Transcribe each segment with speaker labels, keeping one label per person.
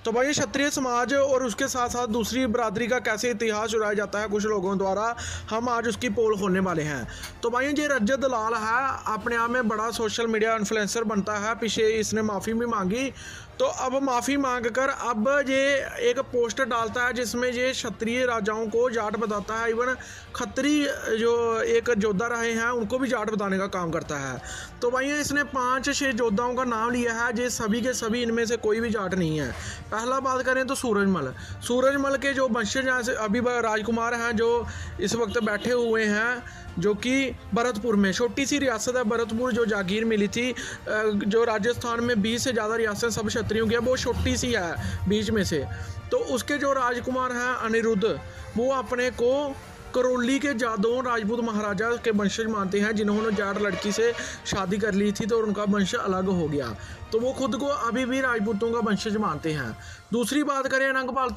Speaker 1: तो भाई क्षत्रिय समाज और उसके साथ साथ दूसरी बरादरी का कैसे इतिहास चुराया जाता है कुछ लोगों द्वारा, हम आज उसकी पोल खोलने वाले हैं। तो भाई ये रजत दलाल है, अपने आप में बड़ा सोशल मीडिया इन्फ्लुएंसर बनता है। पीछे इसने माफ़ी भी मांगी, तो अब माफ़ी मांग कर अब ये एक पोस्ट डालता है जिसमें ये क्षत्रिय राजाओं को जाट बताता है। इवन खत्री जो एक योद्धा रहे हैं उनको भी जाट बताने का काम करता है। तो भाई इसने 5-6 योद्धाओं का नाम लिया है, ये सभी के सभी इनमें से कोई भी जाट नहीं है। पहला बात करें तो सूरजमल के जो वंशज हैं अभी राजकुमार हैं जो इस वक्त बैठे हुए हैं, जो कि भरतपुर में, छोटी सी रियासत है भरतपुर, जो जागीर मिली थी, जो राजस्थान में 20 से ज़्यादा रियासतें सब क्षत्रियों की है, वो छोटी सी है बीच में से। तो उसके जो राजकुमार हैं अनिरुद्ध, वो अपने को करौली के जादों राजपूत महाराजा के वंशज मानते हैं, जिन्होंने जाट लड़की से शादी कर ली थी तो उनका वंश अलग हो गया, तो वो खुद को अभी भी राजपूतों का वंशज मानते हैं। दूसरी बात करें अनंगपाल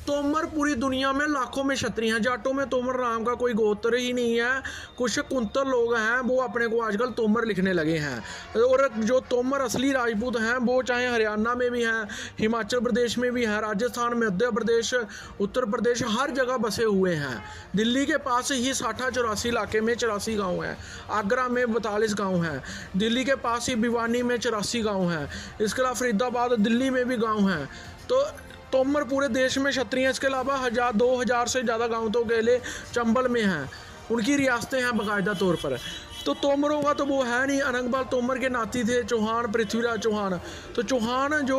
Speaker 1: तोमर पूरी दुनिया में लाखों में क्षत्रिय हैं। जाटों में तोमर नाम का कोई गोत्र ही नहीं है। कुछ कुंतल लोग हैं वो अपने को आजकल तोमर लिखने लगे हैं, और जो तोमर असली राजपूत हैं वो चाहे हरियाणा में भी हैं, हिमाचल प्रदेश में भी हैं, राजस्थान, मध्य प्रदेश, उत्तर प्रदेश, हर जगह बसे हुए हैं। दिल्ली के पास ही 60-84 इलाके में 84 गाँव हैं, आगरा में 42 गाँव हैं, दिल्ली के पास ही भिवानी में 84 गाँव हैं, इसके अलावा फरीदाबाद दिल्ली में भी गाँव हैं। तो तोमर पूरे देश में क्षत्रिय हैं। इसके अलावा 1000-2000 से ज़्यादा गाँव तो अकेले चंबल में हैं, उनकी रियासतें हैं बाकायदा तौर पर। तो तोमरों का तो वो है नहीं। अनंगपाल तोमर के नाती थे चौहान, पृथ्वीराज चौहान, तो चौहान जो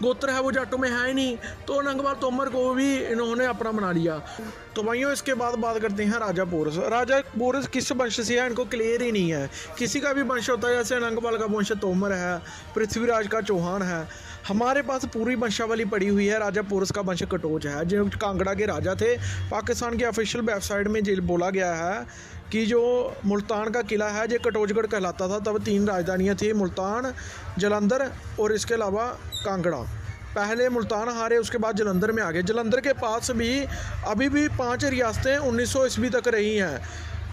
Speaker 1: गोत्र है वो जाटों में है ही नहीं, तो अनंगपाल तोमर को भी इन्होंने अपना बना लिया। तो भाइयों इसके बाद बात करते हैं राजा पोरस किस वंश से है, इनको क्लियर ही नहीं है। किसी का भी वंश होता है, जैसे अनंगपाल का वंश तोमर है, पृथ्वीराज का चौहान है। हमारे पास पूरी वंशावली पड़ी हुई है। राजा पोरस का वंश कटोच है, जो कांगड़ा के राजा थे। पाकिस्तान की ऑफिशियल वेबसाइट में बोला गया है कि जो मुल्तान का किला है ये कटोचगढ़ कहलाता था। तब 3 राजधानियाँ थी, मुल्तान, जलंधर और इसके अलावा कांगड़ा। पहले मुल्तान हारे, उसके बाद जलंधर में आ गए। जलंधर के पास भी अभी भी 5 रियासतें 1900 ईस्वी तक रही हैं,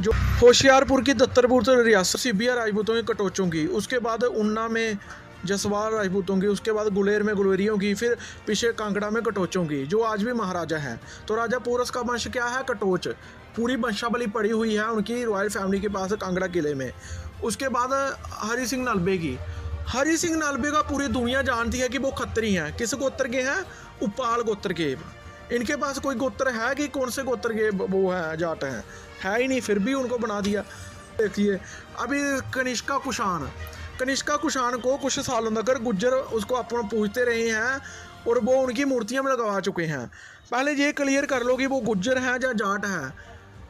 Speaker 1: जो होशियारपुर की दत्तरपुर रियासत सिबिया राजपूतों की, कटोचों की, उसके बाद उन्ना में जसवाल राजपूतों की, उसके बाद गुलेर में गुलेरियों की, फिर पीछे कांगड़ा में कटोचों की, जो आज भी महाराजा हैं। तो राजा पोरस का वंश क्या है? कटोच। पूरी वंशावली पड़ी हुई है उनकी रॉयल फैमिली के पास कांगड़ा किले में। उसके बाद हरि सिंह नलबे का पूरी दुनिया जानती है कि वो खत्री हैं। किस गोत्र के हैं? उपाल गोत्र के। इनके पास कोई गोत्र है कि कौन से गोत्र के वो हैं, जाट हैं? है ही नहीं, फिर भी उनको बना दिया। देखिए अभी कनिष्का कुषाण को कुछ सालों तक गुज्जर उसको अपना पूछते रहे हैं और वो उनकी मूर्तियां में लगवा चुके हैं। पहले ये क्लियर कर लो कि वो गुज्जर हैं या जाट हैं,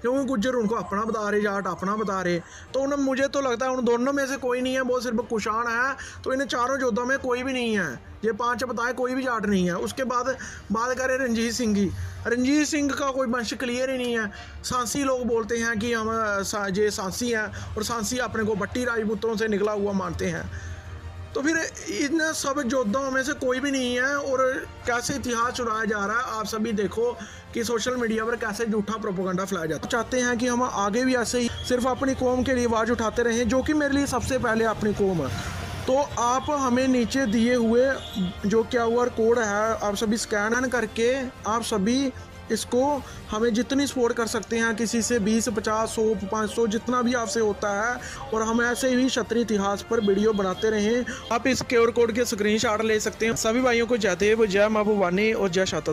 Speaker 1: क्योंकि गुज्जर उनको अपना बता रहे, जाट अपना बता रहे। तो उन्हें, मुझे तो लगता है उन दोनों में से कोई नहीं है, वो सिर्फ कुषाण है। तो इन चारों योद्धा में कोई भी नहीं है, ये 5 बताए कोई भी जाट नहीं है। उसके बाद बात करें रणजीत सिंह का कोई वंश क्लियर ही नहीं है। सांसी लोग बोलते हैं कि हम ये सांसी हैं, और सांसी अपने को भट्टी राजपूतों से निकला हुआ मानते हैं। तो फिर इन सब योद्धाओं में से कोई भी नहीं है, और कैसे इतिहास चुराया जा रहा है। आप सभी देखो कि सोशल मीडिया पर कैसे झूठा प्रोपेगेंडा फैलाया जाता है। चाहते हैं कि हम आगे भी ऐसे ही सिर्फ अपनी कौम के लिए आवाज़ उठाते रहें, जो कि मेरे लिए सबसे पहले अपनी कौम है। तो आप हमें नीचे दिए हुए जो QR कोड है, आप सभी स्कैन करके आप सभी इसको हमें जितनी सपोर्ट कर सकते हैं, किसी से 20, 50, 100, 500 जितना भी आपसे होता है, और हम ऐसे ही क्षत्रिय इतिहास पर वीडियो बनाते रहें। आप इस QR कोड के स्क्रीनशॉट ले सकते हैं। सभी भाइयों को जय देव, जय माँ भवानी और जय शाता।